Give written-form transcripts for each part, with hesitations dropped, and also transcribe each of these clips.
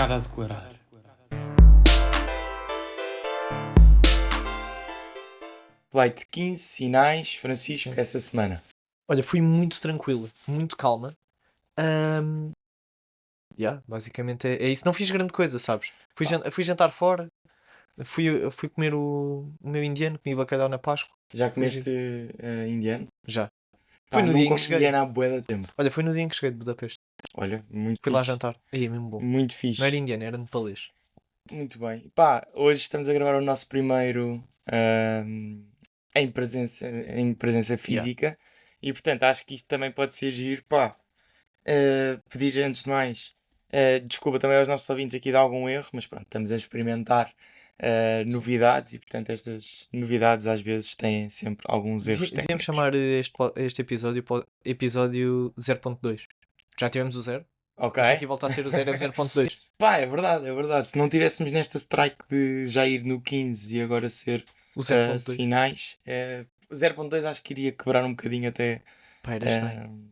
Nada a declarar. Flight 15 sinais, Francisco, Sim. essa semana. Olha, fui muito tranquilo, muito calma. Basicamente é isso. Não fiz grande coisa, sabes? Fui jantar fora, fui comer o meu indiano, comi bacalhau na Páscoa. Já Foi comeste indiano? Já. Pá, Foi no não dia em como que cheguei. indiano há bué de tempo. Olha, foi no dia em que cheguei de Budapeste. Olha, muito Fui lá fixe. jantar. Aí é mesmo bom. Muito fixe. Não era indiano, era nepalês. Muito bem. Pá, hoje estamos a gravar o nosso primeiro em presença física. E portanto acho que isto também pode ser giro. Pá, pedir antes de mais desculpa também aos nossos ouvintes aqui de algum erro, mas pronto, estamos a experimentar novidades e portanto estas novidades às vezes têm sempre alguns erros Devíamos técnicos. chamar este episódio episódio 0.2. Já tivemos o 0. Ok. Isto aqui volta a ser o 0, é o 0.2. Pá, é verdade, é verdade. Se não tivéssemos nesta strike de já ir no 15 e agora ser O 0.2. sinais, 0.2 acho que iria quebrar um bocadinho até Pá, era estranho.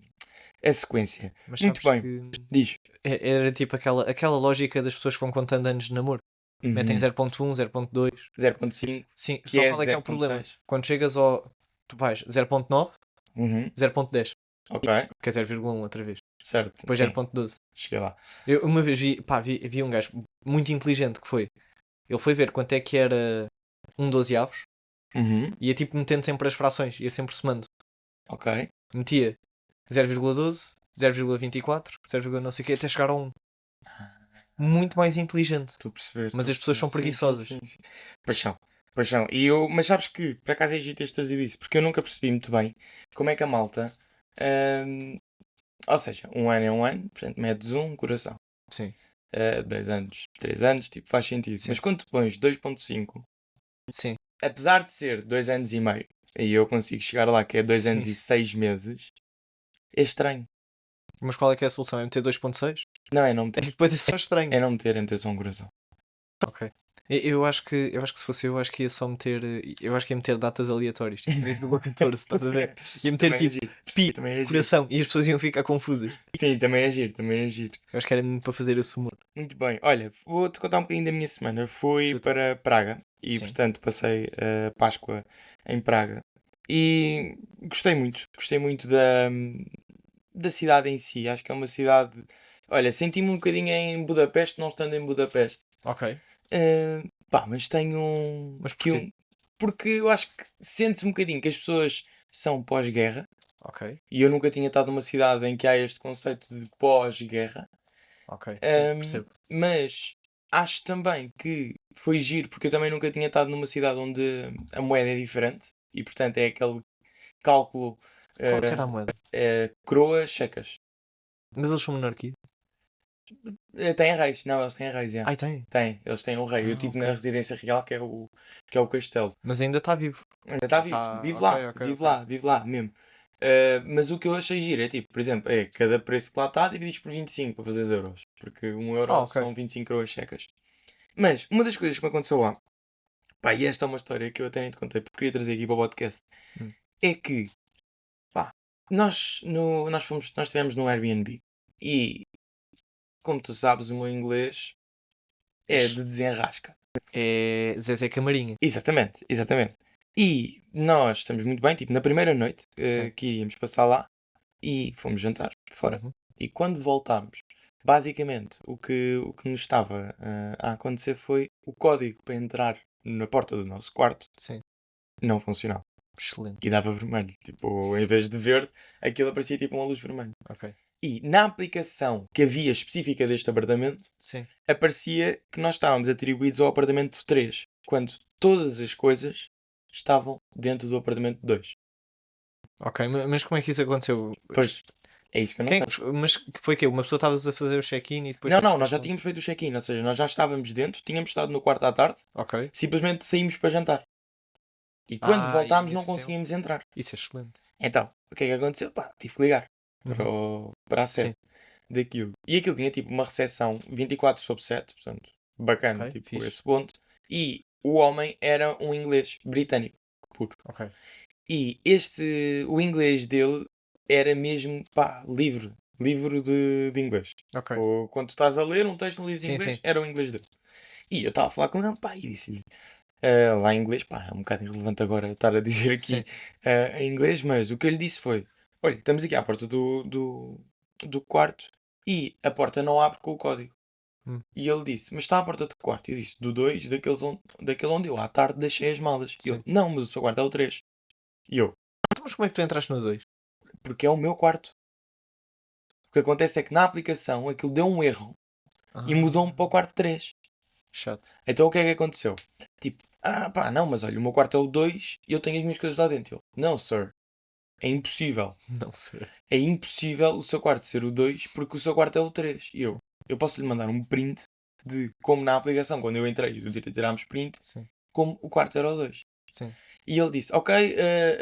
a sequência. Mas Muito sabes bem. que Diz. era tipo aquela lógica das pessoas que vão contando anos de namoro. Metem 0.1, 0.2. 0.5. Sim, Que só é qual é que é o 0.2. problema? Quando chegas ao... Tu vais 0.9, Uhum. 0.10. Ok, Que é 0,1 outra vez. certo. Depois Sim, 0.12. cheguei lá. Eu uma vez vi um gajo muito inteligente que foi. Ele foi ver quanto é que era um 12avos. Uhum. Ia tipo metendo sempre as frações. Ia sempre somando. Ok. Metia 0,12, 0,24, 0, não sei o quê, até chegar a 1. Muito mais inteligente. Estou a perceber. Mas as pessoas são preguiçosas. Sim. Paixão. Paixão. Mas sabes que, por acaso é giro teres trazido isso, porque eu nunca percebi muito bem como é que a malta. Ou seja, um ano é um ano, portanto medes um coração. Sim. 2 anos, 3 anos, tipo, faz sentido. Sim. Mas quando tu pões 2.5, Sim. apesar de ser 2 anos e meio, e eu consigo chegar lá que é 2 Sim. anos e 6 meses, é estranho. Mas qual é que é a solução? É meter 2.6? Não, é não É meter. que depois é só estranho. É não meter só um coração. Ok. Eu acho que se fosse eu acho que ia só meter. Eu acho que ia meter datas aleatórias. Tipo 3,14, estás a ver? Ia meter Também é tipo giro. pi, Também é giro. coração. E as pessoas iam ficar confusas. Sim, também é giro, também é giro. Eu acho que era mesmo para fazer esse humor. Muito bem. Olha, vou-te contar um bocadinho da minha semana. Fui Chuta. para Praga e, Sim. portanto, passei a Páscoa em Praga. E gostei muito. Gostei muito da cidade em si. Acho que é uma cidade... Olha, senti-me um bocadinho em Budapeste, não estando em Budapeste. Ok. Mas tenho um... Mas que porquê? porque eu acho que sente-se um bocadinho que as pessoas são pós-guerra. Ok. E eu nunca tinha estado numa cidade em que há este conceito de pós-guerra. Ok. Sim, percebo. Mas acho também que foi giro, porque eu também nunca tinha estado numa cidade onde a moeda é diferente. E portanto é aquele cálculo Qual que era a moeda? coroas checas. Mas eles são monarquia. Têm reis. Não, eles têm reis, já. Ai, tem. Eles têm um rei. Eu estive na ok. residência real, que é o castelo. Mas ainda está vivo. Ainda está vivo. Tá, Vive ok, lá. ok, Vive ok. lá. Vive lá mesmo. Mas o que eu achei giro é tipo, por exemplo, cada preço que lá está divididos por 25 para fazer os euros. Porque 1 euro ok. são 25 coroas checas. Mas uma das coisas que me aconteceu lá, pá, e esta é uma história que eu até nem te contei porque queria trazer aqui para o podcast, é que, pá, nós estivemos num Airbnb e, como tu sabes, o meu inglês é de desenrasca. É Zezé Camarinha. Exatamente. E nós estamos muito bem, tipo, na primeira noite Sim. que íamos passar lá e fomos jantar fora. Uhum. E quando voltámos, basicamente, o que nos estava a acontecer foi o código para entrar na porta do nosso quarto Sim. não funcionava. Excelente. E dava vermelho. Tipo, em vez de verde, aquilo aparecia tipo uma luz vermelha. Ok. E na aplicação que havia específica deste apartamento, Sim. aparecia que nós estávamos atribuídos ao apartamento 3, quando todas as coisas estavam dentro do apartamento 2. Ok, mas como é que isso aconteceu? Pois, é isso que eu não sei. Mas que foi que uma pessoa estavas a fazer o check-in e depois... Não, nós já tínhamos feito o check-in, ou seja, nós já estávamos dentro, tínhamos estado no quarto à tarde, Ok. simplesmente saímos para jantar. E quando voltámos e não esse conseguimos entrar. Isso é excelente. Então, o que é que aconteceu? Pá, tive que ligar para a sede daquilo. E aquilo tinha tipo uma recepção 24/7, portanto, bacana, Ok, tipo fixe. esse ponto. E o homem era um inglês britânico, puro. Ok. E o inglês dele era mesmo, pá, livre de inglês. Ok. Ou quando tu estás a ler um texto, um livro de Sim, inglês, sim. era o inglês dele. E eu estava a falar com ele, pá, e disse-lhe, lá em inglês, pá, é um bocado irrelevante agora estar a dizer aqui Sim. em inglês, mas o que eu lhe disse foi: olha, estamos aqui à porta do quarto e a porta não abre com o código. Hum. E ele disse: mas está à porta do quarto. Eu disse: do 2, daquele onde eu à tarde deixei as malas. E ele: Sim. não, mas o seu quarto é o 3. E eu: Então, mas como é que tu entraste no 2? porque é o meu quarto. O que acontece é que na aplicação aquilo deu um erro e mudou-me para o quarto 3. Chato. Então o que é que aconteceu? Tipo, pá, não, mas olha, o meu quarto é o 2 e eu tenho as minhas coisas lá dentro. Ele: não, sir, é impossível. Não sei. É impossível o seu quarto ser o 2 porque o seu quarto é o 3. E eu posso lhe mandar um print de como na aplicação, quando eu entrei, eu tirámos print, Sim. como o quarto era o 2. Sim. E ele disse: ok,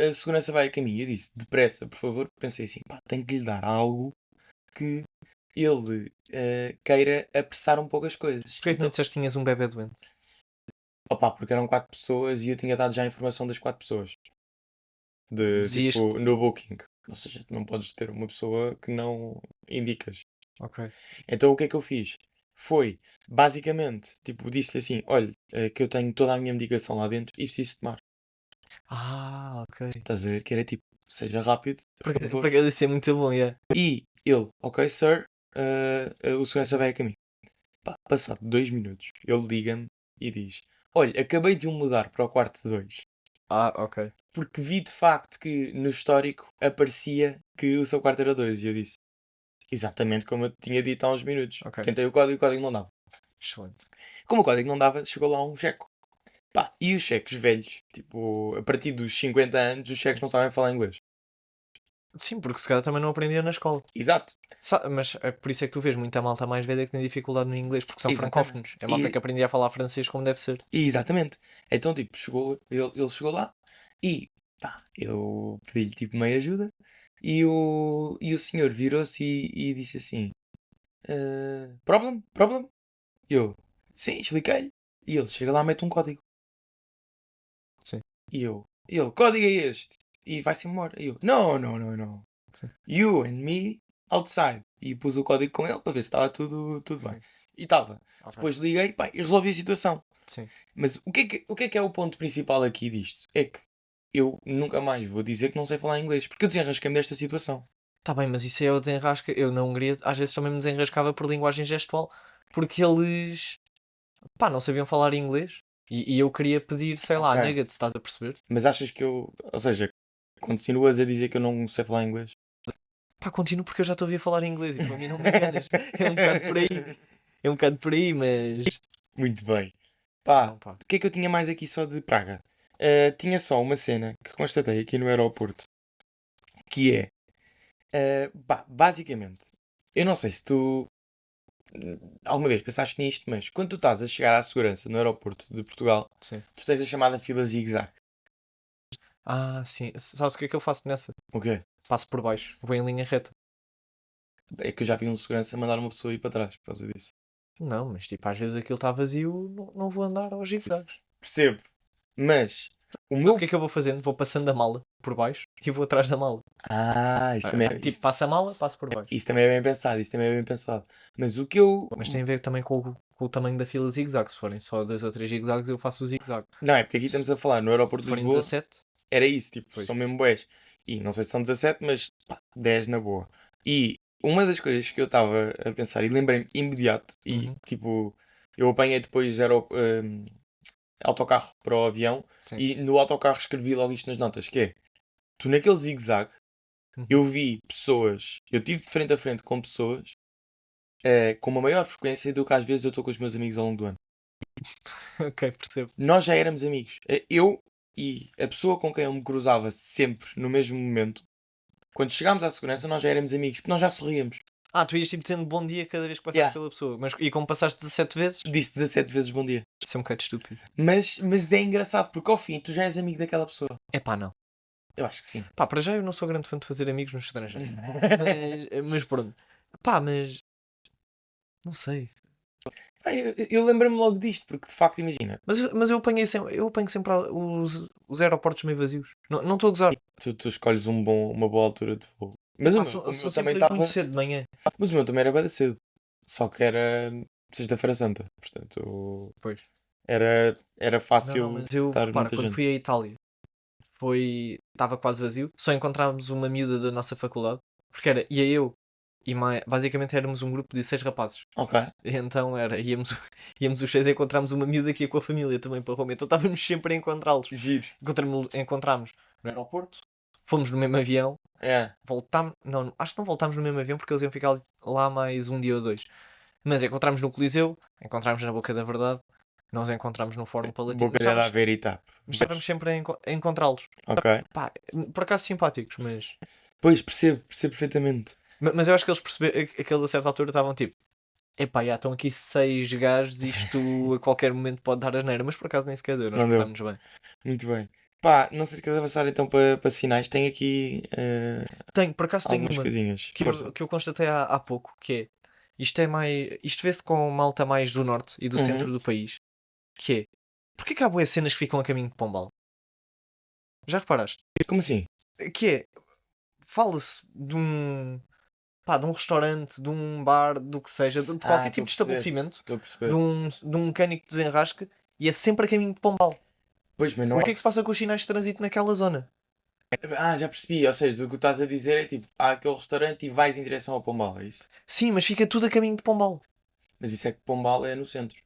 a segurança vai a caminho. Eu disse: depressa, por favor. Pensei assim: pá, tenho que lhe dar algo que ele queira apressar um pouco as coisas. Porquê é que não Então, disseste que tinhas um bebê doente? opá, porque eram 4 pessoas e eu tinha dado já a informação das 4 pessoas. Dizias. Tipo, no Booking. Ou seja, tu não podes ter uma pessoa que não indicas. Ok. Então o que é que eu fiz? Foi, basicamente, tipo, disse-lhe assim: olha, que eu tenho toda a minha medicação lá dentro e preciso tomar. Ah, ok. Estás a ver? Que era tipo, seja rápido, por favor. Porque isso é muito bom, yeah. E ele: ok, sir, o segurança vai a caminho. Pá, passado 2 minutos, ele liga-me e diz: olha, acabei de o mudar para o quarto 2 Ah, ok. porque vi de facto que no histórico aparecia que o seu quarto era 2. E eu disse: exatamente como eu tinha dito há uns minutos. Ok. Tentei o código não dava. Excelente. Como o código não dava, chegou lá um cheque. Pá, e os cheques velhos, tipo, a partir dos 50 anos, os cheques Sim. não sabem falar inglês. Sim, porque se calhar também não aprendia na escola. Exato, Mas é por isso é que tu vês muita malta mais velha que tem dificuldade no inglês, porque são exatamente. francófonos. É malta que aprendia a falar francês como deve ser. Exatamente. Então, tipo, ele chegou lá e, pá, eu pedi-lhe, tipo, meia ajuda e o senhor virou-se e disse assim, problem? Problem? E eu, sim, expliquei-lhe. E ele chega lá, mete um código. Sim. E ele, código é este. E vai-se embora. E eu, não, não, não, não. Sim. You and me outside. E pus o código com ele para ver se estava tudo bem. Sim. E estava. Ok. Depois liguei, pá, e resolvi a situação. Sim. Mas o que é o ponto principal aqui disto? É que eu nunca mais vou dizer que não sei falar inglês. Porque eu desenrasquei-me desta situação. Tá bem, mas isso é o desenrasca. Eu na Hungria às vezes também me desenrascava por linguagem gestual, porque eles, pá, não sabiam falar inglês. E eu queria pedir, sei lá, Ok. nuggets, estás a perceber? Mas achas que eu... Ou seja, continuas a dizer que eu não sei falar inglês? Pá, continuo porque eu já estou a ouvir falar inglês e tu a mim não me enganas. É um bocado por aí. É um bocado por aí, mas. Muito bem. Pá, Não, pá. o que é que eu tinha mais aqui só de Praga? Tinha só uma cena que constatei aqui no aeroporto. Que é... pá, basicamente... Eu não sei se tu alguma vez pensaste nisto, mas quando tu estás a chegar à segurança no aeroporto de Portugal, Sim. tu tens a chamada fila zigue-zague. Ah, sim. Sabes o que é que eu faço nessa? O quê? Passo por baixo, vou em linha reta. É que eu já vi um segurança mandar uma pessoa ir para trás por causa disso. Não, mas tipo, às vezes aquilo está vazio, não vou andar aos zigzags. Percebo. Mas o Mas o meu. que é que eu vou fazendo? Vou passando a mala por baixo e vou atrás da mala. Isso também, Tipo, passo a mala, passo por baixo. isso também é bem pensado. Isso também é bem pensado. Mas o que eu. Mas tem a ver também com o tamanho da fila zigue-zague. Se forem só 2 ou 3 zigue-zagues, eu faço o zigue-zague. Não, é porque aqui Se, estamos a falar no aeroporto se de forem Lisboa. 17, Era isso, tipo, pois. são mesmo bués. E não sei se são 17, mas pá, 10 na boa. E uma das coisas que eu estava a pensar e lembrei-me imediato, e Uhum, tipo, eu apanhei depois autocarro para o avião sim. e no autocarro escrevi logo isto nas notas, que é, tu naquele zigue-zague, Uhum. eu vi pessoas, eu tive de frente a frente com pessoas com uma maior frequência do que às vezes eu estou com os meus amigos ao longo do ano. Ok, percebo. Nós já éramos amigos. Eu e a pessoa com quem eu me cruzava sempre no mesmo momento. Quando chegámos à Sim. segurança, nós já éramos amigos, porque nós já sorríamos. Ah, tu ias tipo dizendo bom dia cada vez que passavas Yeah. pela pessoa. Mas, e como passaste 17 vezes, Disse 17 vezes bom dia. isso é um bocado estúpido. Mas é engraçado, porque ao fim tu já és amigo daquela pessoa. É pá, não. Eu acho que sim. Pá, para já eu não sou grande fã de fazer amigos no estrangeiro. Mas pronto. Pá, mas. Não sei. Eu lembro-me logo disto, porque de facto, imagina, Mas eu apanho sempre os aeroportos meio vazios. Não estou a gozar. tu escolhes uma boa altura de voo. É Mas o pá, meu, o sou meu também sempre estava. muito cedo de manhã. Mas o meu também era bem cedo. só que era Sexta-feira Santa. Portanto, Pois. era Não, fácil mas eu, estar repara, muita quando fui gente. à Itália, estava quase vazio, só encontrávamos uma miúda da nossa faculdade, porque ia eu e basicamente éramos um grupo de 6 rapazes. Ok. E então íamos os 6 e encontramos uma miúda que ia com a família também para Roma, então estávamos sempre a encontrá-los. Giro. Encontramos no aeroporto, fomos no mesmo avião, É. voltámos, não, acho que não voltámos no mesmo avião porque eles iam ficar lá mais um dia ou dois. Mas encontramos no Coliseu, encontramos na Boca da Verdade, nós encontramos no Fórum Palatino. Boca dela a ver e tá. Estávamos sempre a encontrá-los. Ok. Pá, por acaso simpáticos, mas... Pois, percebo perfeitamente. Mas eu acho que eles perceberam, que eles a certa altura estavam tipo, epá, já estão aqui 6 gajos, isto a qualquer momento pode dar asneira, mas por acaso nem sequer deu, nós Não deu. portámos bem. Muito bem. Pá, não sei se queres avançar então para sinais. Tem aqui Por acaso tenho algumas uma coisinhas. que Força. eu constatei há pouco, que é, isto vê-se com malta mais do norte e do Uhum. centro do país, que é, porquê que há boas cenas que ficam a caminho de Pombal? Já reparaste? Como assim? Que é, fala-se de um restaurante, de um bar, do que seja, de qualquer estou tipo de a perceber. estabelecimento, Estou a de perceber. um mecânico de desenrasque, e é sempre a caminho de Pombal. Pois, mas não O que é. é que se passa com os sinais de trânsito naquela zona? Já percebi. Ou seja, o que estás a dizer é tipo, há aquele restaurante e vais em direção ao Pombal, é isso? Sim, mas fica tudo a caminho de Pombal. Mas isso é que Pombal é no centro.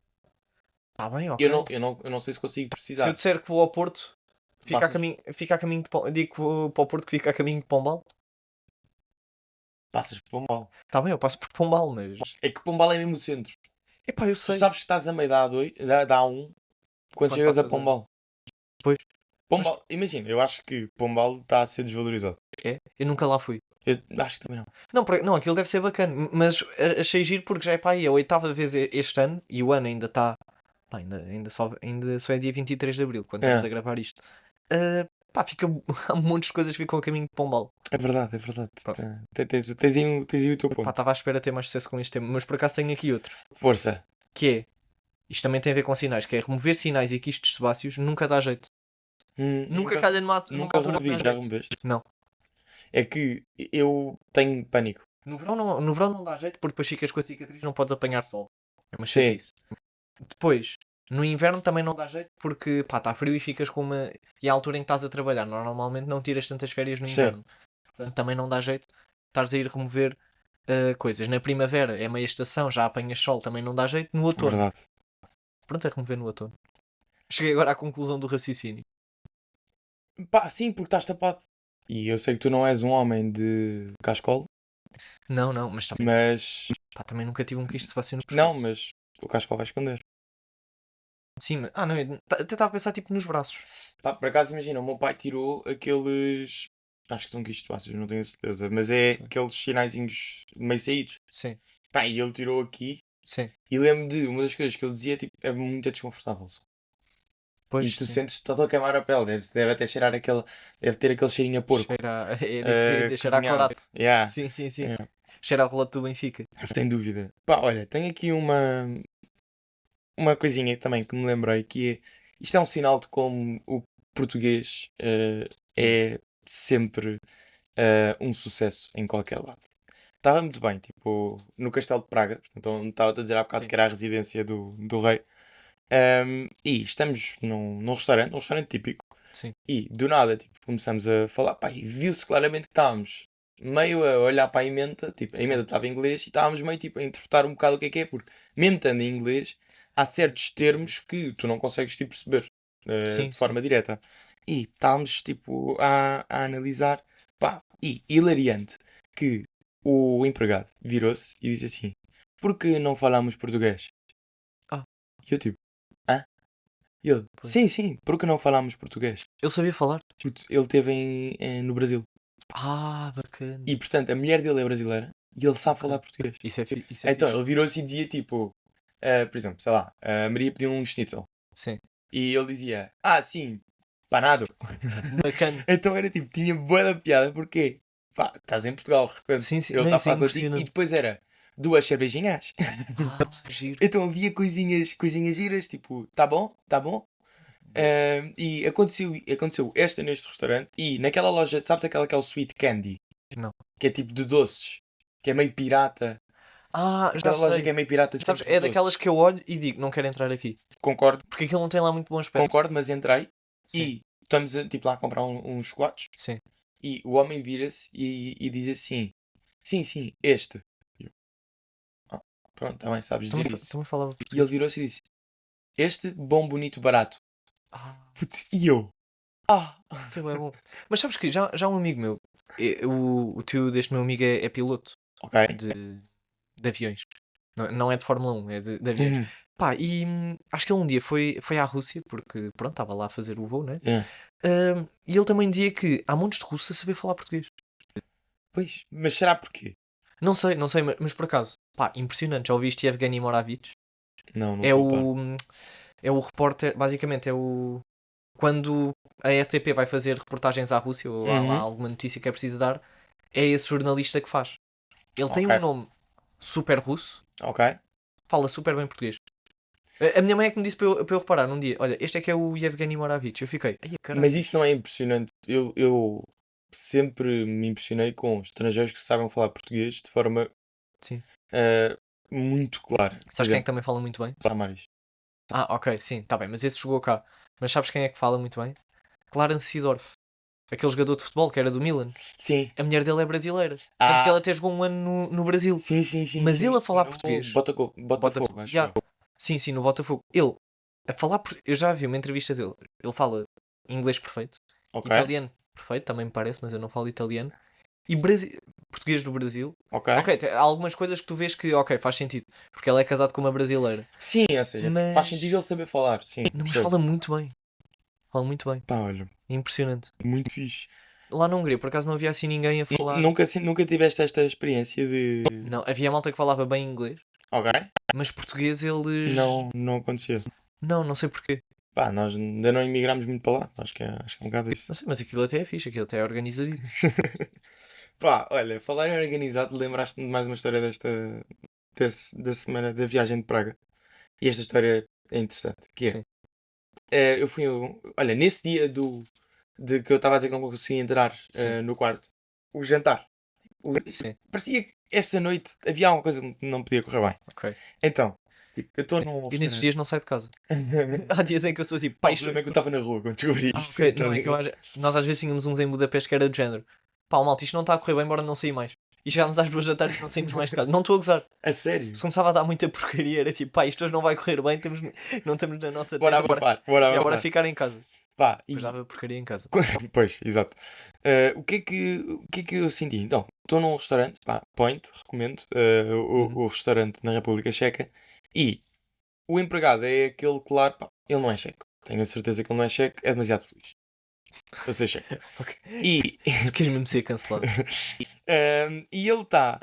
Está bem, ok. Eu não sei se consigo Se eu precisar. disser que vou ao Porto, fica a Passas, caminho de Pombal. Digo que vou para o Porto que fica a caminho de Pombal. passas por Pombal. Está bem, eu passo por Pombal, mas... É que Pombal é mesmo o centro. Epá, eu Tu sei. sabes que estás a meio da A1 quando chegas a passas Pombal. Pois. Pombal, imagina, eu acho que Pombal está a ser desvalorizado. É? Eu nunca lá fui. Eu acho que também não. Não, aquilo deve ser bacana. Mas achei giro porque já é para aí a 8ª vez este ano e o ano ainda está... Ainda só é dia 23 de Abril, quando estamos a gravar isto. Pá, há montes de coisas que ficam a caminho de Pombal. É verdade, é verdade. Pronto. Tens aí o teu Pá, ponto. estava à espera de ter mais sucesso com este tema, mas por acaso tenho aqui outro. Força. Que é, isto também tem a ver com sinais, que é remover sinais e quistos sebáceos nunca dá jeito. Nunca calha numa Nunca altura que removi, dá já jeito. removeste. Não. É que eu tenho pânico. No verão não dá jeito porque depois ficas com a cicatriz e não podes apanhar sol. É uma Sim. chatice. Depois, no inverno também não dá jeito porque pá, está frio e ficas com uma. E é a altura em que estás a trabalhar. Normalmente não tiras tantas férias no Sim. inverno. Portanto, também não dá jeito estares a ir remover coisas. Na primavera é meia estação, já apanhas sol, também não dá jeito. No outono, Verdade. pronto, é remover no outono. Cheguei agora à conclusão do raciocínio. Pá, sim, porque estás tapado. E eu sei que tu não és um homem de cascolo, Não, mas também, mas... pá, também nunca tive um quisto sebáceo no Não, pescoço. mas o cascolo vai esconder. Sim, não, eu até estava a pensar tipo nos braços. Pá, por acaso, imagina, o meu pai tirou aqueles... Acho que são quistos fáceis, não tenho a certeza. Mas é Sim. aqueles sinaizinhos meio saídos. Sim, Pá, e ele tirou aqui. sim. E lembro de uma das coisas que ele dizia, tipo, é muito desconfortável. Pois, E tu sim. sentes que estás a queimar a pele. Deve até cheirar aquele... Deve ter aquele cheirinho a porco. Cheira, era isso que eu ia dizer, cheira a cozinhado. corato. Yeah, Sim. yeah, Cheira ao relato do Benfica. sem dúvida. Pá, olha, tenho aqui uma coisinha também que me lembrei, que é... Isto é um sinal de como o português é sempre um sucesso em qualquer lado. Estava muito bem, tipo, no Castelo de Praga, portanto, onde estava a dizer há bocado Sim. que era a residência do rei. E estamos num restaurante típico, Sim. e do nada, tipo, começamos a falar, pá, e viu-se claramente que estávamos meio a olhar para a emenda, tipo, a emenda estava em inglês, e estávamos meio, tipo, a interpretar um bocado o que é, porque, mesmo estando em inglês, há certos termos que tu não consegues, tipo, perceber Sim, de forma direta. E estávamos, tipo, a analisar, pá, e hilariante, que o empregado virou-se e disse assim, por que não falamos português? Ah. E eu, tipo, hã? E ele, Pois. sim, por que não falamos português? Ele sabia falar. Puto, ele esteve no Brasil. Bacana. E, portanto, a mulher dele é brasileira e ele sabe Ok. falar português. Isso é fixe. Então, ele virou-se e dizia, tipo, por exemplo, sei lá, a Maria pediu um schnitzel. Sim. E ele dizia, sim, panado. Bacana. Então era tipo, tinha boa da piada, porque, pá, estás em Portugal, de repente, Sim. ele Não, está a isso é falar contigo, e impressionante. depois era 2 cervejinhas. Giro. Então havia coisinhas giras, tipo, tá bom. E aconteceu esta neste restaurante, e naquela loja, sabes aquela que é o Sweet Candy? Não. Que é tipo de doces, que é meio pirata. Já Aquela loja que sei. é meio pirata. Sabes, sempre é todo. daquelas que eu olho e digo, não quero entrar aqui. Concordo, Porque aquilo não tem lá muito bom aspecto. concordo, mas entrei Sim, e estamos tipo, lá a comprar uns chocolates sim. e o homem vira-se e diz assim: sim, este. E eu, "Ah, pronto, também sabes dizer isso." Também falava E ele português. virou-se e disse: Este, bom, bonito, barato. Ah, Puto, e eu? Ah! foi bem bom. Mas sabes que já um amigo meu, o tio deste meu amigo é piloto Ok. de aviões. Não é de Fórmula 1, é de aviões. Uhum. Pá, e acho que ele um dia foi à Rússia, porque pronto, estava lá a fazer o voo, né? É. E ele também dizia que há montes de russos a saber falar português. Pois, mas será porquê? Não sei, mas por acaso, pá, impressionante. Já ouviste Evgeny Moravich? Não É estou a par. é o repórter, basicamente é o. Quando a RTP vai fazer reportagens à Rússia ou há lá Uhum. alguma notícia que é preciso dar, é esse jornalista que faz. Ele tem Ok, um nome super russo, ok. fala super bem português. A minha mãe é que me disse para eu reparar num dia: olha, este é que é o Yevgeny Moravich. Eu fiquei, ai caralho. Mas isso não é impressionante. Eu sempre me impressionei com estrangeiros que sabem falar português de forma Sim. ah, muito clara. Por Sabes quem é que exemplo, também fala muito bem? Samaris. Ok, sim, tá bem, mas esse jogou cá. Mas sabes quem é que fala muito bem? Clarence Seedorf, aquele jogador de futebol que era do Milan. Sim. A mulher dele é brasileira. Tanto que Ah, ela até jogou um ano no Brasil. Mas ele sim. a falar No português. Botafogo, acho Yeah. eu. Sim, no Botafogo. Ele a falar. Eu já vi uma entrevista dele. Ele fala inglês perfeito, Ok, italiano perfeito, também me parece, mas eu não falo italiano. E português do Brasil. ok. Ok, há algumas coisas que tu vês que, ok, faz sentido. Porque ele é casado com uma brasileira. Sim, ou seja, faz sentido ele Mas. saber falar. Sim, Não, mas percebo. fala muito bem. Fala muito bem. Pá, olha, É impressionante. muito fixe. Lá na Hungria, por acaso, não havia assim ninguém a falar. Nunca tiveste esta experiência de. Não, havia malta que falava bem inglês. Ok? Mas português eles. Não acontecia. Não sei porquê. Pá, nós ainda não emigramos muito para lá. Acho que é um bocado isso. Não sei, mas aquilo até é fixe, aquilo até é organizadito. Pá, olha, falar em organizado, lembraste-me de mais uma história da semana da viagem de Praga. E esta história é interessante, que Sim. eu fui, olha, nesse dia de que eu estava a dizer que não conseguia entrar Sim. no quarto, o jantar, Sim, parecia que essa noite havia alguma coisa que não podia correr bem. ok. Então, tipo, eu estou num E nesses dias não saio de casa. restaurante. Há dias em que eu estou tipo, Pá, pá, o isto. problema é que eu estava na rua quando descobri isto. Ok, não, é que nós às vezes tínhamos uns em Budapeste que era do género. Pá, malta, isto não está a correr bem, embora não sair mais. E chegámos às 2 da tarde e não saímos mais de casa. Não estou a gozar. A sério? Se começava a dar muita porcaria, era tipo, pá, isto hoje não vai correr bem, não estamos na nossa Bora terra, abafar, e agora ficar em casa. Pá, Depois dava porcaria em casa. Pois, exato. O que é que eu senti? Então, estou num restaurante, pá, Point, recomendo, Uhum. o restaurante na República Checa, e o empregado é aquele, claro, pá, ele não é checo. Tenho a certeza que ele não é checo, é demasiado feliz para ser checo. Ok. E, Tu queres mesmo ser cancelado? e ele está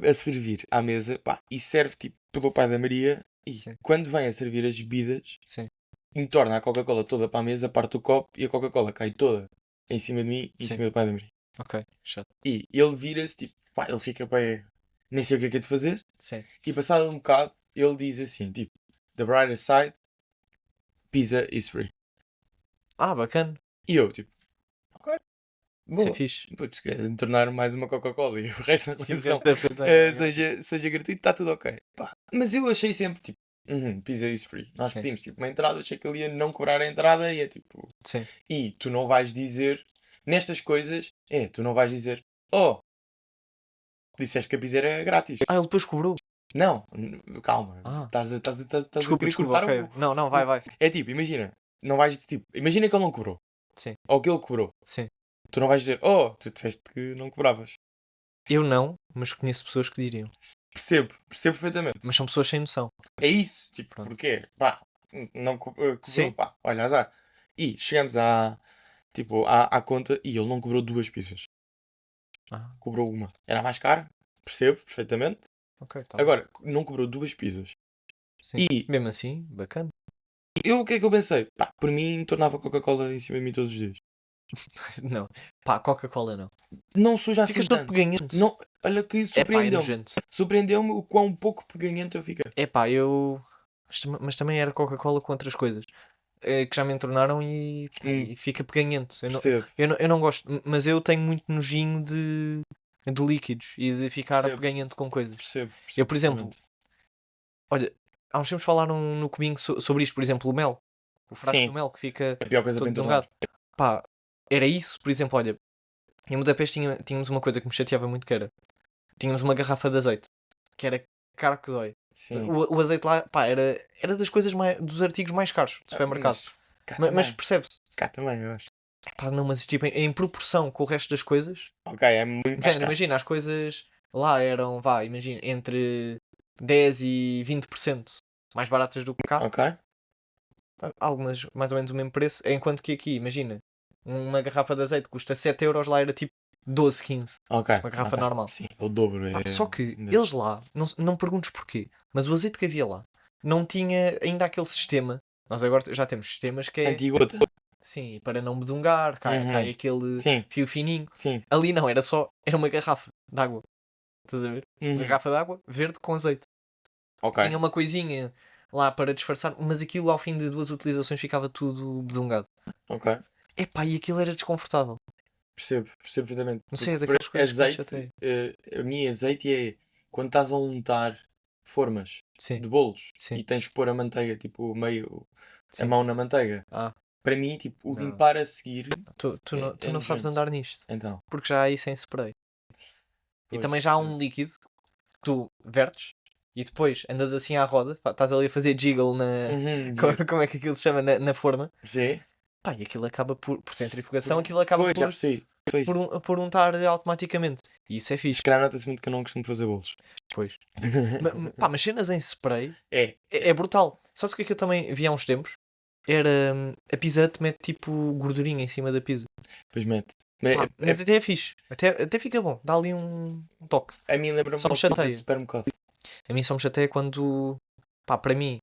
a servir à mesa, pá, e serve tipo pelo pai da Maria, e Sim. quando vem a servir as bebidas, Sim. entorna a Coca-Cola toda para a mesa, parte o copo e a Coca-Cola cai toda em cima de mim e em Sim. cima do pai da Maria. Ok, chato. E ele vira-se, tipo, pá, ele fica para nem sei o que é de fazer. Sim. E passado um bocado, ele diz assim, tipo, the brighter side, pizza is free. Bacana. E eu, tipo, ok, Isso é boa. fixe. Putz, queres tornar mais uma Coca-Cola e o resto da E o refeição resto da refeição seja gratuito, está tudo ok. Pá, mas eu achei sempre, tipo, pizza is free. Nós Sim. pedimos, tipo, uma entrada, eu achei que ele ia não cobrar a entrada e é tipo... Sim. E tu não vais dizer, nestas coisas, tu não vais dizer, oh, disseste que a pizza era grátis. Ele depois cobrou. Não, calma. Ah. Estás a Desculpa, querer cortar ok. Não, vai. É tipo, imagina. Não vais, tipo, imagina que ele não cobrou. Sim. Ou que ele cobrou. Sim. Tu não vais dizer, oh, tu disseste que não cobravas. Eu não, mas conheço pessoas que diriam. Percebo perfeitamente. Mas são pessoas sem noção. É isso. Tipo, Pronto. porquê? Pá, não cobrou, Sim. pá, olha, azar. E chegamos à conta e ele não cobrou 2 pizzas. Cobrou uma. Era mais caro, percebo perfeitamente. Ok, tá. Agora, não cobrou 2 pizzas. Sim. E Mesmo assim, bacana. o que é que eu pensei? Pá, por mim, tornava Coca-Cola em cima de mim todos os dias. Não. Pá, Coca-Cola não. Não suja assim Ficas todo tanto. peganhento. Não, olha que É surpreendeu-me. nojento. Surpreendeu-me o quão pouco peganhento eu fiquei. Eu... Mas também era Coca-Cola com outras coisas. Que já me entornaram e fica peganhento. Percebo. Eu não gosto. Mas eu tenho muito nojinho de líquidos e de ficar Percebo. apeganhento com coisas. Percebo. Eu, por exemplo, perfeitamente. olha, há uns tempos falaram no Cubinho sobre isto, por exemplo, o mel. O frasco Sim. do mel que fica A pior coisa para todo entornar. delgado. Pá, era isso, por exemplo, olha, em Budapeste tínhamos uma coisa que me chateava muito que era, tínhamos uma garrafa de azeite, que era caro que dói. Sim. O azeite lá, pá, era das coisas dos artigos mais caros do supermercado. Mas cá Mas também. percebe-se, Cá também, eu acho. pá, não, mas tipo, em proporção com o resto das coisas, Ok, é muito mais género, caro. imagina, as coisas lá eram, vá, imagina, entre 10 e 20% mais baratas do que cá. Ok. Algumas mais ou menos o mesmo preço, enquanto que aqui, imagina, uma garrafa de azeite custa 7 euros, lá era tipo 12, 15. Ok. Uma garrafa ok. normal. Sim, o dobro. Pá, É... só que ainda- eles lá, não perguntes porquê, mas o azeite que havia lá não tinha ainda aquele sistema. Nós agora já temos sistemas que é, Antigota. sim, para não bedungar, cai Uhum. aquele Sim, fio fininho. sim. Ali não, era uma garrafa de água. Estás a ver? Uma Uhum. garrafa de água verde com azeite. Ok. Tinha uma coisinha lá para disfarçar, mas aquilo ao fim de 2 utilizações ficava tudo bedungado. Ok. Epá, e aquilo era desconfortável. Percebo perfeitamente. Não sei, é Porque daquelas coisas que me azeite, chateia. a minha azeite é quando estás a untar formas Sim, de bolos sim, e tens que pôr a manteiga, tipo, meio a sim. mão na manteiga. Ah, Para mim, tipo, o Não. limpar a seguir tu é não sabes nojento. andar nisto. Então. Porque já há aí sem spray. E Pois, também já há percebo. um líquido que tu vertes e depois andas assim à roda, estás ali a fazer jiggle na. Uhum, Como é que aquilo se chama? Na forma. Sim. Pá, e aquilo acaba por centrifugação, aquilo acaba Pois, já percebi. Pois. por untar automaticamente. E isso é Se fixe. calhar nota-se muito que eu não costumo fazer bolos. Pois. Pá, mas cenas em spray É. é brutal. Sabes o que é que eu também vi há uns tempos? Era a Pizza Hut mete tipo gordurinha em cima da pizza. Pois mete. Pá, mas até é fixe. Até fica bom. Dá ali um toque. A mim lembra-me Só me uma pizza chateia. de supermercado. A mim só me chateia quando. Pá, para mim,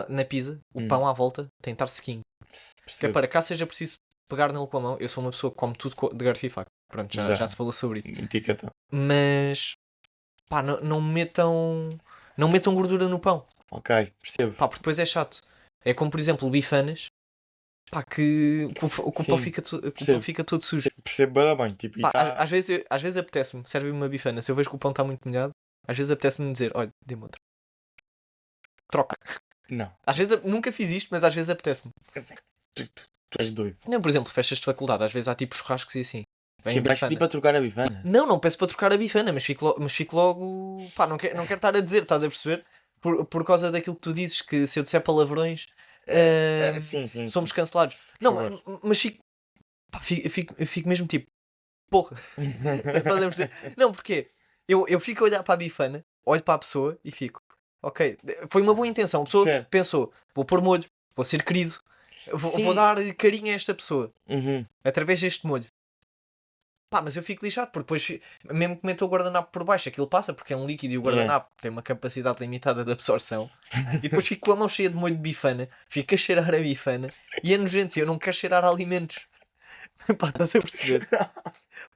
na pizza, o pão à volta tem que estar sequinho. Que é Percebo. para cá seja preciso pegar nele com a mão. Eu sou uma pessoa que come tudo de garfo e faca. Pronto, já se falou sobre isso. Etiqueta. Mas. Pá, não metam. Não metam gordura no pão. Ok, percebo. Pá, porque depois é chato. É como, por exemplo, bifanas. Pá, que o pão Sim, fica, o pão percebo. fica todo sujo. Percebo bem, bem. Tipo, e Pá, tá... às vezes apetece-me, serve-me uma bifana. Se eu vejo que o pão está muito molhado, às vezes apetece-me dizer: olha, dê-me outra. Troca. Não. Às vezes, nunca fiz isto, mas às vezes apetece-me. Tu és doido. Não, por exemplo, festas de faculdade, às vezes há tipo churrascos e assim. Vem Que vais bifana. pedir para trocar a bifana? Não peço para trocar a bifana, mas fico logo. Pá, não quero estar a dizer, estás a perceber? Por causa daquilo que tu dizes, que se eu disser palavrões, Sim. somos cancelados. Não, favor. mas fico. Pá, fico mesmo tipo. Porra. Estás a perceber? Não, porque eu fico a olhar para a bifana, olho para a pessoa e fico. Ok, foi uma boa intenção. A pessoa Certo. pensou: vou pôr molho, vou ser querido, vou Sim. dar carinho a esta pessoa Uhum. através deste molho. Pá, mas eu fico lixado, porque depois, mesmo que meta o guardanapo por baixo, aquilo passa, porque é um líquido e o guardanapo tem uma capacidade limitada de absorção. E depois fico com a mão cheia de molho de bifana, fico a cheirar a bifana e é nojento, e eu não quero cheirar a alimentos. Pá, estás a perceber?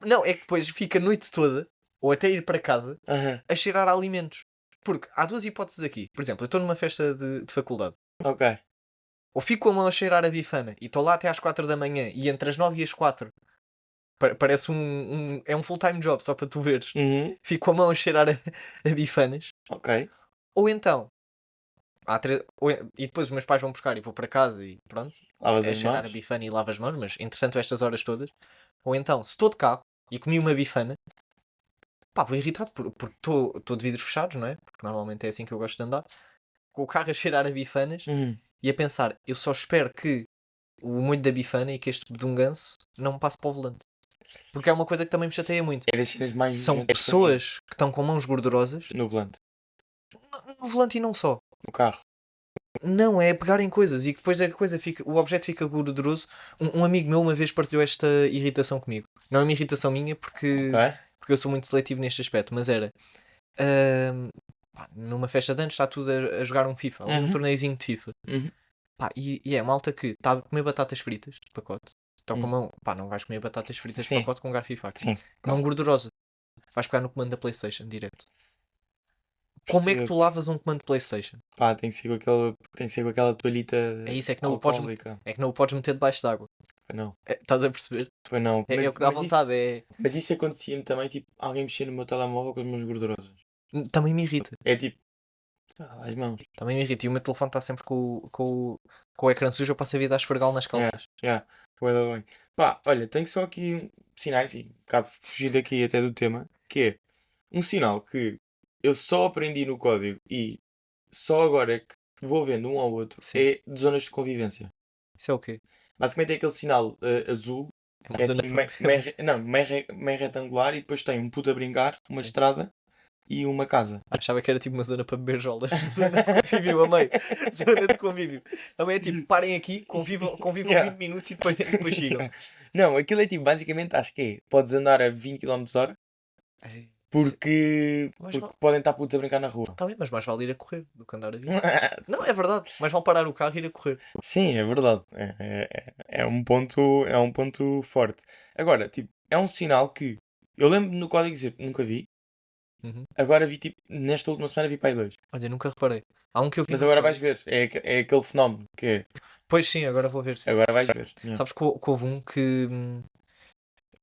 Não, é que depois fica a noite toda, ou até ir para casa, Uhum. a cheirar a alimentos. Porque há duas hipóteses aqui. Por exemplo, eu estou numa festa de faculdade. Ok. Ou fico com a mão a cheirar a bifana e estou lá até às 4 da manhã e entre as 9 e as 4 parece é um full-time job, só para tu veres. Uhum. Fico com a mão a cheirar a bifanas. Ok. Ou então, e depois os meus pais vão buscar e vou para casa e pronto. Lavas É as cheirar a mãos. bifana e lavo as mãos, mas entretanto estas horas todas. Ou então, se estou de carro e comi uma bifana, pá, vou irritado porque estou de vidros fechados, não é? Porque normalmente é assim que eu gosto de andar. Com o carro a cheirar a bifanas Uhum. e a pensar, eu só espero que o molho da bifana e que este bedunganço não me passe para o volante. Porque é uma coisa que também me chateia muito. É das cenas mais São nojentas para pessoas que estão com mãos gordurosas mim. No volante. no volante e não só. No carro. Não, é pegarem coisas e que depois a coisa o objeto fica gorduroso. Um amigo meu uma vez partilhou esta irritação comigo. Não é uma irritação minha porque eu sou muito seletivo neste aspecto, mas era pá, numa festa de anos está tudo a jogar um FIFA, um torneiozinho de FIFA. Uhum. Pá, e é malta que está a comer batatas fritas de pacote. Estão com Hum. mão, pá, não vais comer batatas fritas de Sim. pacote com garfo e faca. Sim. Mão gordurosa. Vais pegar no comando da PlayStation direto. Como é que tu lavas um comando de PlayStation? Pá, tem que ser com aquela toalhita É isso, é que não o podes alcoólica. É que não o podes meter debaixo d'água. Foi não. Estás a perceber? Foi não. É o que dá Mas isso, vontade. mas isso acontecia-me também, tipo, alguém mexia no meu telemóvel com as mãos gordurosas. Também me irrita. É tipo, as mãos. Também me irrita. E o meu telefone está sempre com o ecrã sujo. Eu passo a vida a esfregá-lo nas calças. Yeah, foi bem. Pá, olha, tenho só aqui sinais, e um bocado fugir daqui até do tema, que é um sinal que eu só aprendi no código e só agora é que vou vendo um ao outro, Sim. é de zonas de convivência. Isso é o quê? Basicamente é aquele sinal azul, É uma que é zona assim, de meio retangular, e depois tem um puto a brincar, uma Sim. estrada e uma casa. Achava que era tipo uma zona para beber jolas. Zona de convívio, amei. Zona de convívio. Também é tipo, parem aqui, convivam Yeah. 20 minutos e depois sigam. Não, aquilo é tipo, basicamente, acho que é, podes andar a 20 km/h Ei, porque Mas podem estar putos a brincar na rua. Tá bem, mas mais vale ir a correr do que andar a vir. Não, é verdade. Mais vale parar o carro e ir a correr. Sim, é verdade. É um ponto forte. Agora, tipo, é um sinal que eu lembro no código dizer nunca vi. Uhum. Agora vi, tipo, nesta última semana vi para aí dois. Olha, nunca reparei. Há um que eu vi Mas no agora vais código. ver. É aquele fenómeno que é. Pois sim, agora vou ver sim. Agora vais ver. Yeah. Sabes que houve um que.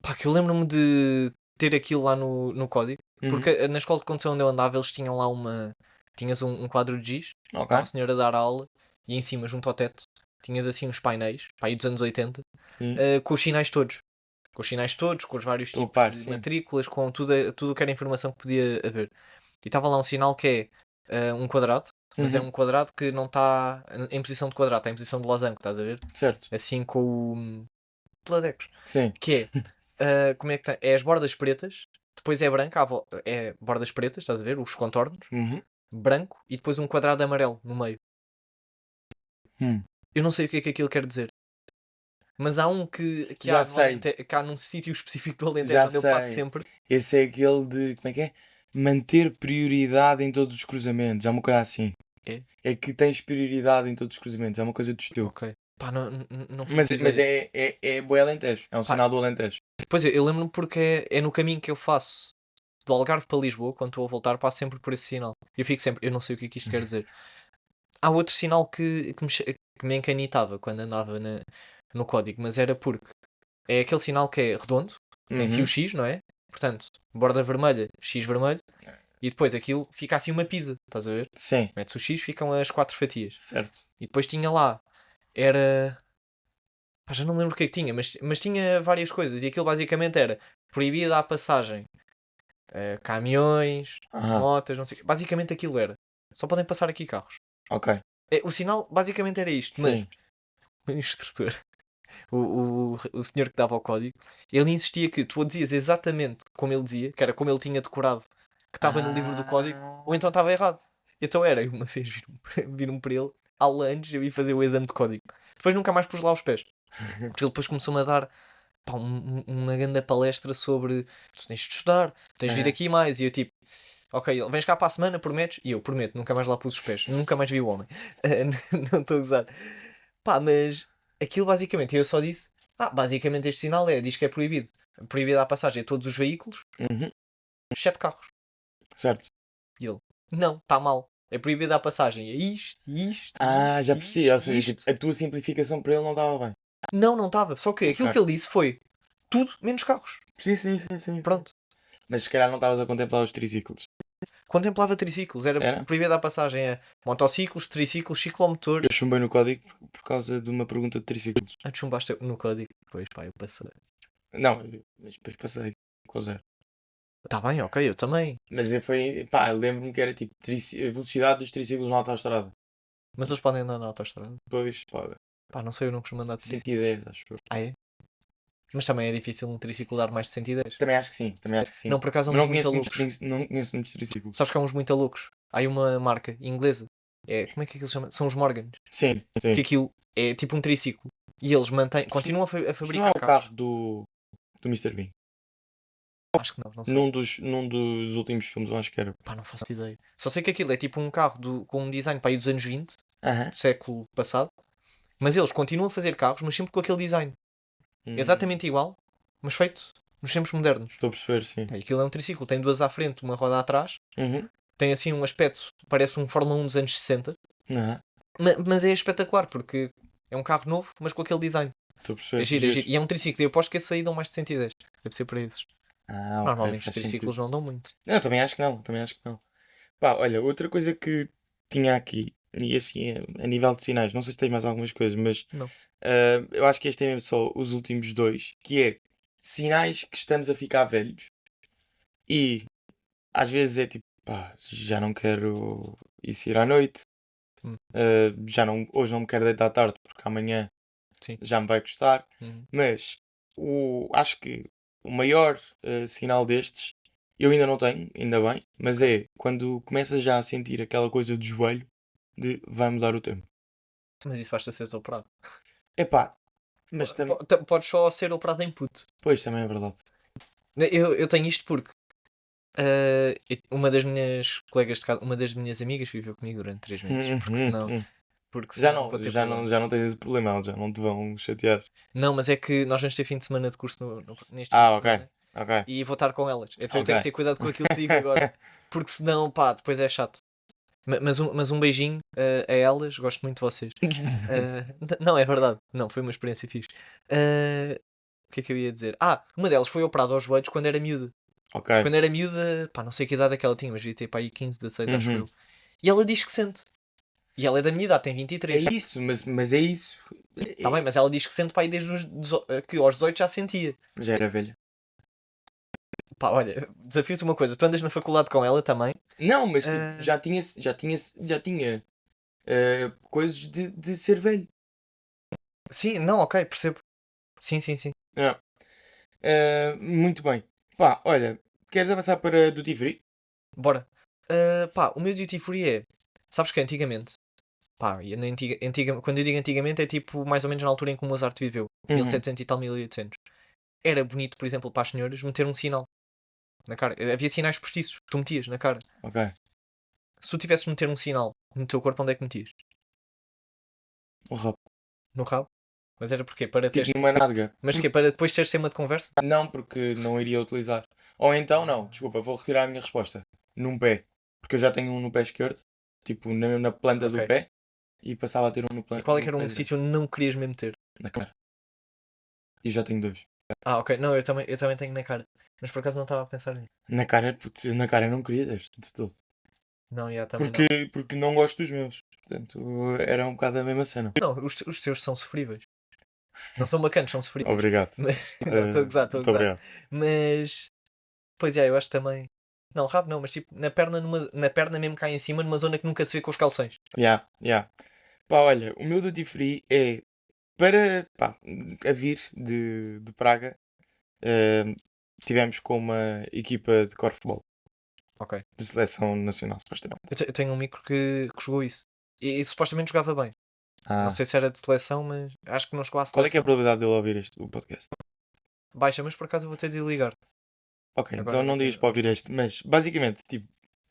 Pá, que eu lembro-me de ter aquilo lá no código. Uhum. Porque na escola de condução onde eu andava, eles tinham lá uma. Tinhas um quadro de giz, Ok. lá um senhor a dar aula, e em cima, junto ao teto, tinhas assim uns painéis, pá, aí dos anos 80, com os sinais todos. Com os sinais todos, com os vários Estou a tipos par, de sim. matrículas, com tudo o que era informação que podia haver. E estava lá um sinal que é um quadrado, mas é Uhum. um quadrado que não está em posição de quadrado, está em posição de losango, estás a ver? Certo. Assim com o Teledecos. Sim. Que como é que tá? É as bordas pretas, depois é branco, é bordas pretas, estás a ver? Os contornos, Uhum. branco e depois um quadrado amarelo no meio. Hum. Eu não sei o que é que aquilo quer dizer. Mas há um que Já há, sei. que há num sítio específico do Alentejo Já onde eu passo sei. sempre. Esse é aquele de. Como é que é? Manter prioridade em todos os cruzamentos. É uma coisa assim. É? É que tens prioridade em todos os cruzamentos. É uma coisa do estilo. Ok. Pá, não Mas, faço mas ideia. é bué Alentejo. É um Pá, sinal do Alentejo. Pois é, eu lembro-me porque é no caminho que eu faço do Algarve para Lisboa, quando estou a voltar, passo sempre por esse sinal. Eu fico sempre, eu não sei o que é que isto quer dizer. Há outro sinal que me encanitava quando andava no código, mas era porque é aquele sinal que é redondo, tem assim o Uhum. X, não é? Portanto, borda vermelha, X vermelho, e depois aquilo fica assim uma pizza, estás a ver? Sim, Metes o X, ficam as 4 fatias. certo. E depois tinha lá, era. Pá, já não me lembro o que é que tinha, mas tinha várias coisas, e aquilo basicamente era proibida a passagem caminhões, Aham, motas, não sei o quê. Basicamente aquilo era. Só podem passar aqui carros. ok. O sinal basicamente era isto, mas Sim. o instrutor, o senhor que dava o código, ele insistia que tu dizias exatamente como ele dizia, que era como ele tinha decorado, que estava no livro do código, ou então estava errado. Então era, eu uma vez vir-me para ele, aula antes eu ia fazer o exame de código. Depois nunca mais pus lá os pés. Porque ele depois começou-me a dar pá, uma grande palestra sobre tu tens de estudar, tens de vir Aham. aqui mais. E eu tipo, ok, vens cá para a semana, prometes? E eu prometo, nunca mais lá pus os pés, nunca mais vi o homem. Não estou a gozar. Pá, mas aquilo basicamente, eu só disse, basicamente este sinal diz que é proibido. Proibida a passagem a todos os veículos, Uhum. exceto carros. Certo. E ele, não, está mal. É proibida a passagem a isto, isto, Já isto, percebi. Ou isto, seja, isto. tipo, a tua simplificação para ele não estava bem. Não estava. Só que aquilo Ok. que ele disse foi tudo menos carros. Sim. Pronto. Mas se calhar não estavas a contemplar os triciclos. Contemplava triciclos, era Era? proibida a passagem a motociclos, triciclos, ciclomotores. Eu chumbei no código por causa de uma pergunta de triciclos. Chumbaste no código. Pois pá, eu passei. Não, mas depois passei com zero. Tá bem, ok, eu também. Mas foi, pá, lembro-me que era tipo a velocidade dos triciclos na autoestrada. Mas eles podem andar na autoestrada. Depois, pode. Pá, não sei, eu não costumo andar de triciclo. 110, acho eu. Ah, é? Mas também é difícil um triciclo dar mais de 110. Também acho que sim. Não, por acaso há Mas uns muito loucos. não conheço muitos triciclos. Sabes que há uns muito loucos. Há aí uma marca inglesa. Como é que eles chamam? São os Morgans. Sim. Que aquilo é tipo um triciclo. E eles continuam a Não é fabricar o carros. carro do Mr. Bean. Acho que não sei. Num dos últimos filmes, eu acho que era. Pá, não faço ideia. Só sei que aquilo é tipo um carro com um design para aí dos anos 20, Aham. do século passado. Mas eles continuam a fazer carros, mas sempre com aquele design. Exatamente igual, mas feito nos tempos modernos. Estou a perceber, sim. Aquilo é um triciclo, tem duas à frente, uma roda atrás. Uhum. Tem assim um aspecto, parece um Fórmula 1 dos anos 60. Aham. Mas é espetacular, porque é um carro novo, mas com aquele design. Estou a É perceber. giro, é giro. E é um triciclo. Eu aposto que esse aí dão mais de 110. Deve ser para esses. Ah, ok, Normalmente os faz triciclos sentido. não dão muito. Não, também acho que não, também acho que não. Pá, olha, outra coisa que tinha aqui, e assim, a nível de sinais, não sei se tens mais algumas coisas, mas Não. eu acho que este é mesmo só os últimos dois, que é sinais que estamos a ficar velhos e às vezes é tipo, pá, já não quero ir sair à noite, Hum, já não, hoje não me quero deitar à tarde porque amanhã sim. já me vai custar, Uhum. mas acho que o maior sinal destes, eu ainda não tenho, ainda bem, mas Ok. é quando começas já a sentir aquela coisa do joelho de vai mudar o tempo. Mas isso basta ser operado. Epá, mas também, Podes só ser operado em puto. pois também é verdade. Eu tenho isto porque uma das minhas colegas de casa, uma das minhas amigas viveu comigo durante 3 meses. Porque senão vou ter problemas. Já não tens esse problema, eles já não te vão chatear. Não, mas é que nós vamos ter fim de semana de curso neste fim de Ah, ok, semana ok, e vou estar com elas. Então eu ok. tenho que ter cuidado com aquilo que digo agora. Porque senão, pá, depois é chato. Mas um beijinho a elas, gosto muito de vocês. Não, é verdade. Não, foi uma experiência fixe. O que é que eu ia dizer? Uma delas foi operada aos joelhos quando era miúda. Ok. Quando era miúda, pá, não sei que idade é que ela tinha, mas devia ter pá, aí 15, 16, acho Uhum. eu. E ela diz que sente. E ela é da minha idade, tem É 23. isso, mas é isso. Tá bem, mas ela diz que sente pá, aí desde que aos 18 já sentia. Já era velha. Pá, olha, desafio-te uma coisa. Tu andas na faculdade com ela também. Não, mas tipo, Ah, já tinha coisas de ser velho. sim, não, ok, percebo. Sim, sim, sim. É. Muito bem. Pá, olha, queres avançar para Duty Free? Bora. Pá, o meu duty free é. Sabes que antigamente. Pá, e quando eu digo antigamente é tipo mais ou menos na altura em que o Mozart viveu. Uhum. 1700 e tal, 1800. Era bonito, por exemplo, para as senhoras meter um sinal na cara. Havia sinais postiços que tu metias na cara. Ok. Se tu tivesses de meter um sinal no teu corpo, onde é que metias? O rabo. No rabo? Mas era porquê? Para Tipo teres. numa nádega. Mas que para depois teres tema de conversa? Não, porque não iria utilizar. Ou então, não, desculpa, vou retirar a minha resposta. Num pé. Porque eu já tenho um no pé esquerdo, tipo na planta do Ok. pé, e passava a ter um E qual é no que era pé um direito. sítio onde não querias mesmo ter? Na cara. E já tenho dois. Ok. Não, eu também tenho na cara. Mas por acaso não estava a pensar nisso. Na cara eu não queria ter, de todo. Não, também não. Porque não gosto dos meus. Portanto, era um bocado a mesma cena. Não, os teus são sofríveis. Não são bacanas, são sofríveis. Obrigado. Não, estou a gozar, estou a Muito gozar. obrigado. Mas, pois é, eu acho também. Não, rabo não, mas tipo, na perna mesmo cá em cima, numa zona que nunca se vê com os calções. Yeah, yeah. Pá, olha, o meu duty free é para pá, a vir de Praga. eh, tivemos com uma equipa de corfball, Ok. de seleção nacional, supostamente. Eu tenho um micro que jogou isso. E supostamente jogava bem. Não Ah, sei se era de seleção, mas acho que não chegou à qual é que é a seleção. probabilidade dele ouvir o podcast? Baixa, mas por acaso eu vou ter de ligar. Ok, então Agora não daqui digas a para uns ouvir tempos. este, mas basicamente, tipo,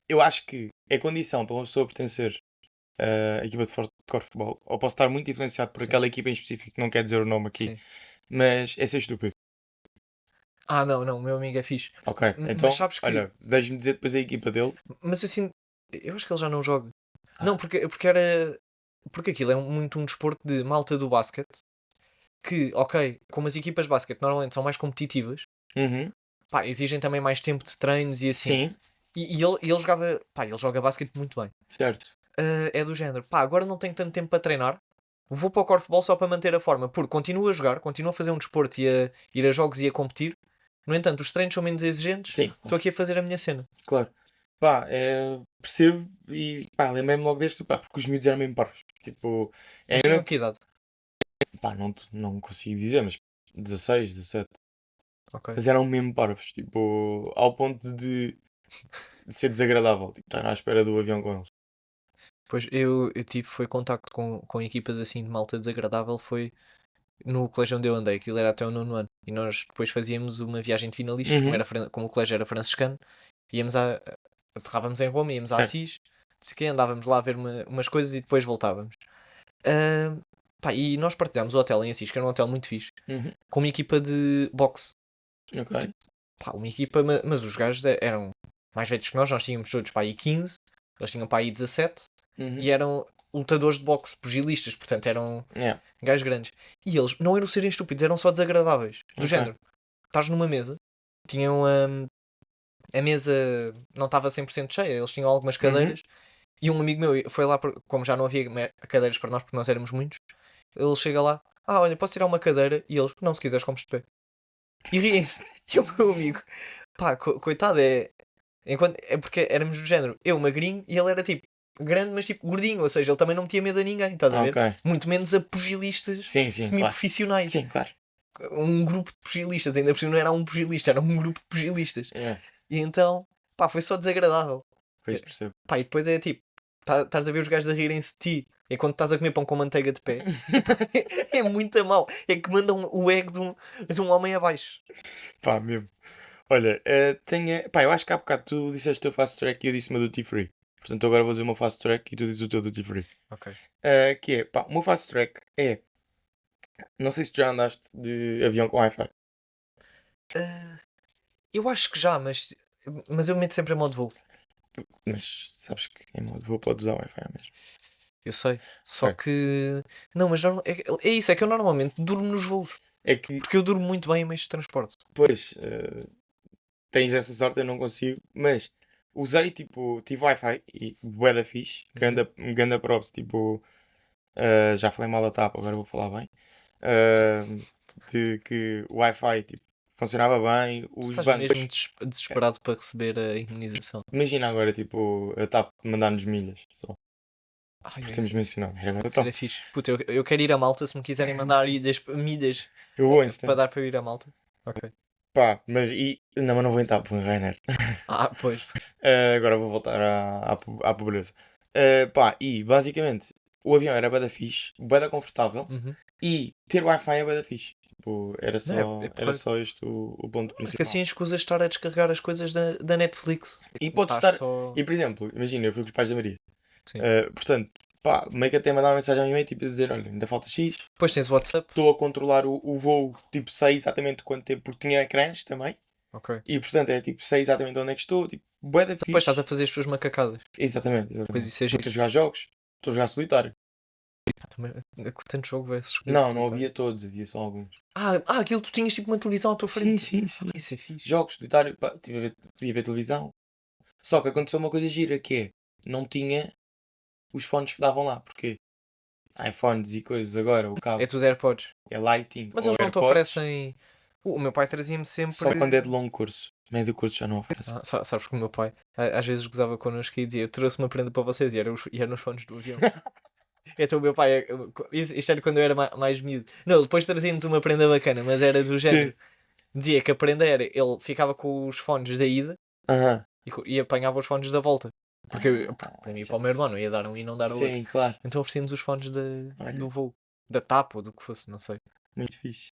eu acho que é condição para uma pessoa pertencer à equipa de corfball, ou posso estar muito influenciado por Sim, aquela equipa em específico, não quer dizer o nome aqui, sim. mas é ser estúpido. Não, não, o meu amigo é fixe. Ok, Mas então, sabes que. olha, deixe-me dizer depois a equipa dele. Mas eu sinto. Eu acho que ele já não joga. Não, Ah, porque era. Porque aquilo é muito um desporto de malta do basquete. Que, ok, como as equipas de basquete normalmente são mais competitivas, uhum, pá, exigem também mais tempo de treinos e assim. sim, E ele jogava. Pá, ele joga basquete muito bem. certo. É do género. Pá, agora não tenho tanto tempo para treinar. Vou para o corfball só para manter a forma. Porque continuo a jogar, continuo a fazer um desporto e a ir a jogos e a competir. No entanto, os treinos são menos exigentes. Sim, Estou aqui a fazer a minha cena. claro. Pá, percebo e pá, lembrei-me logo deste, pá, porque os miúdos eram mesmo parvos. Tipo, é Mas tinham mesmo, que idade? pá, não consigo dizer, mas 16, 17. Ok. Mas eram mesmo parvos, tipo, ao ponto de ser desagradável, tipo, estar à espera do avião com eles. Pois eu tive foi contacto com equipas assim de malta desagradável. Foi no colégio onde eu andei. Aquilo era até o nono ano. E nós depois fazíamos uma viagem de finalistas. Como, Uhum, como o colégio era franciscano, íamos aterrávamos em Roma, íamos a certo. Assis. Não sei o quê, andávamos lá a ver umas coisas e depois voltávamos. Ah, pá, e nós partilhámos o hotel em Assis, que era um hotel muito fixe, Uhum, com uma equipa de boxe. ok. Tipo, pá, uma equipa, mas os gajos eram mais velhos que nós tínhamos todos para aí 15, eles tinham para aí 17, Uhum, e eram, lutadores de boxe, pugilistas, portanto eram Yeah. gajos grandes. E eles não eram serem estúpidos, eram só desagradáveis. Do Ok. género, estás numa mesa, tinham a mesa não estava 100% cheia, eles tinham algumas cadeiras. E um amigo meu foi lá, como já não havia cadeiras para nós, porque nós éramos muitos, ele chega lá, olha, posso tirar uma cadeira? E eles, não, se quiseres, compres de pé. E riem-se. E o meu amigo, pá, coitado, é porque éramos do género, eu magrinho e ele era tipo grande, mas tipo gordinho, ou seja, ele também não metia medo a ninguém, estás a ver? Ok. Muito menos a pugilistas Sim, claro. semi-profissionais. Sim, claro. Um grupo de pugilistas, ainda por cima não era um pugilista, era um grupo de pugilistas. Yeah. E então, pá, foi só desagradável. Pois percebo. Pá, e depois é tipo, estás a ver os gajos a rirem-se de ti enquanto estás a comer pão com manteiga de pé. É muito mau. É que mandam o ego de um homem abaixo. Pá, mesmo. Olha, pá, eu acho que há bocado tu disseste o teu fast track e eu disse o meu duty free. Portanto, agora vou dizer o meu fast track e tu dizes o teu duty free. Ok. Que é, pá, o meu fast track é. Não sei se tu já andaste de avião com Wi-Fi. Eu acho que já, mas eu meto sempre em modo voo. Mas sabes que em modo voo podes usar Wi-Fi mesmo. Eu sei. Só Ok. que. Não, mas é isso, é que eu normalmente durmo nos voos. É que, Porque eu durmo muito bem em meios de transporte. pois, tens essa sorte, eu não consigo. Mas usei, tipo, tive Wi-Fi e bué da fixe. Ganda props, tipo, já falei mal da TAP, agora vou falar bem. De que o Wi-Fi, tipo, funcionava bem. Tu Os estás bancos. mesmo desesperado para receber a imunização. Imagina agora, tipo, a TAP mandar-nos milhas, só Ai, por é termos isso. mencionado. Era bem Isso era top. fixe. Puta, eu quero ir a Malta se me quiserem mandar milhas Eu vou em para setembro. dar para eu ir a Malta. Ok. Pá, não, mas não vou em TAP, vou em Ryanair. Pois. Agora vou voltar à pobreza. Pá, e basicamente o avião era bué da fixe, bué da confortável Uhum. e ter Wi-Fi é bué da fixe. Tipo, era Não, é era porreiro. só este o ponto É que principal. assim escusas de estar a descarregar as coisas da Netflix. E podes Estás estar. só. E por exemplo, imagina, eu fui com os pais da Maria. Sim. Portanto, pá, meio que até mandar uma mensagem ao e-mail tipo a dizer: olha, ainda falta X, Depois tens o WhatsApp. estou a controlar o voo, tipo, sei exatamente quanto tempo, porque tinha ecrãs também. Ok. E portanto é tipo, sei exatamente onde é que estou, tipo, bué da Depois estás fixe. a fazer as tuas macacadas. Exatamente, Depois exatamente. isso é Estou a giro. jogar jogos, estou a jogar solitário. Também, tanto jogo vai se escolher Não solitário. havia todos, havia só alguns. Aquilo tu tinhas tipo uma televisão à tua Sim, frente. sim. Isso é fixe. Jogos solitário, pá, podia ver televisão. Só que aconteceu uma coisa gira que é, não tinha os fones que davam lá, porque iPhones e coisas agora, o cabo É dos AirPods. é Lighting Mas ou eles não te AirPods, oferecem. O meu pai trazia-me sempre. só quando é de longo curso. Médio curso já não oferece. Sabes que o meu pai às vezes gozava connosco e dizia: trouxe uma prenda para vocês, e eram os fones do avião. Então o meu pai, isto era quando eu era mais miúdo. Não, depois trazia-nos uma prenda bacana, mas era do género. Dizia que a prenda era, ele ficava com os fones da ida Aham. e apanhava os fones da volta. Porque para mim e Já para o meu sei. irmão não ia dar um e não dar o outro. Sim, claro. Então oferecíamos os fones Olha. do voo. Da TAP ou do que fosse, não sei. Muito fixe.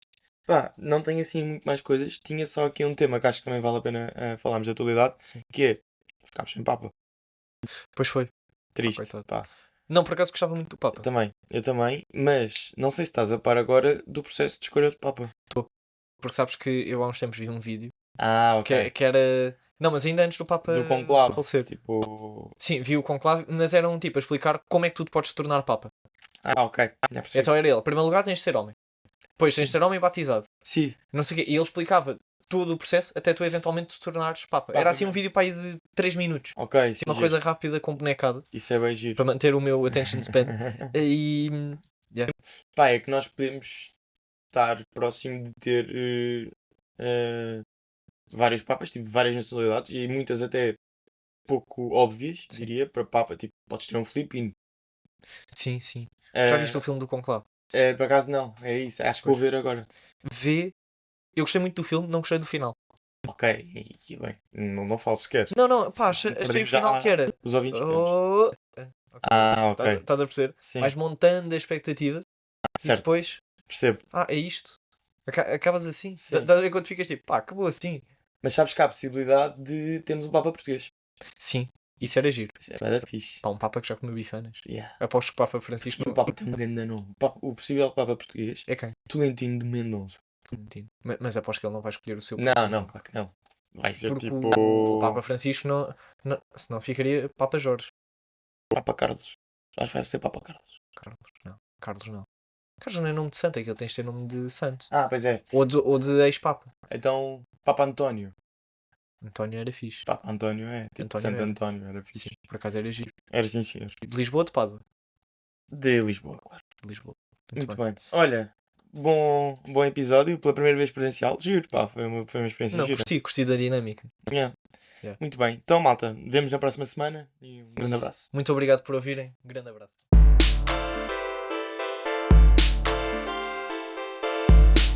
Pá, não tenho assim muito mais coisas. Tinha só aqui um tema que acho que também vale a pena falarmos da atualidade, Sim. que é ficámos sem Papa. Pois foi. Triste. coitado. Pá. Não, por acaso gostava muito do Papa. Eu também, mas não sei se estás a par agora do processo de escolha de Papa. Porque sabes que eu há uns tempos vi um vídeo Ok. que era. Não, mas ainda antes do Papa Do conclave. falecer. Tipo. Sim, vi o conclave, mas era um tipo a explicar como é que tu te podes tornar Papa. Ok. Já percebi. Então era ele. Em primeiro lugar tens de ser homem. Depois tens de Sim. ser homem batizado. Sim. Não sei o quê. E ele explicava todo o processo até tu eventualmente te tornares Papa. Era assim um vídeo para aí de 3 minutos. Ok, Assim, isso é uma giro. coisa rápida com bonecada. Isso é bem giro. Para manter o meu attention span. E. Pá, é que nós podemos estar próximo de ter vários papas, tipo, várias nacionalidades e muitas até pouco óbvias, Sim. diria, para papa. Tipo, podes ter um filipino. Sim, sim. Já viste o filme do Conclave? Por acaso não, é isso. Acho que vou ver agora. Vê. Eu gostei muito do filme, não gostei do final. Ok, e bem, não falo sequer. Não, pá, achei Perdi o final já que era. os ouvintes queremos. Oh, Ok. Estás a perceber? Sim, Vais montando a expectativa e certo. depois, Percebo. é isto. Acabas assim. Sim. Estás a ver quando ficas tipo, pá, acabou assim. Mas sabes que há a possibilidade de termos um Papa português. Sim, isso era giro. Isso é bem fixe. Pá, um Papa que já comeu bifanas. Yeah. Aposto que o Papa Francisco E o Papa tem um grande nome. O possível Papa português, é quem? Tolentino de Mendonça. Tolentino. Mas aposto que ele não vai escolher o seu. Não, claro que não. Vai ser Porque tipo. o Papa Francisco não, senão ficaria Papa Jorge. Papa Carlos. Acho que vai ser Papa Carlos. Carlos não. Carlos não. Carlos não é nome de santo, aquele tens de ter nome de santo. Ah, pois é. Ou de ex-papa. Então, Papa António. António era fixe. Papa António é tipo António Santo era. António, era fixe. Sim, por acaso era giro. Era sim, senhor. De Lisboa ou de Pádua? De Lisboa, claro. De Lisboa. Muito bem. Olha, bom episódio, pela primeira vez presencial. Giro, pá, foi uma experiência Não, gira. curti da dinâmica. Yeah. Yeah. Muito bem. Então, malta, vemos na próxima semana e um grande abraço. Muito obrigado por ouvirem. Um grande abraço.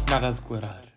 Nada a declarar.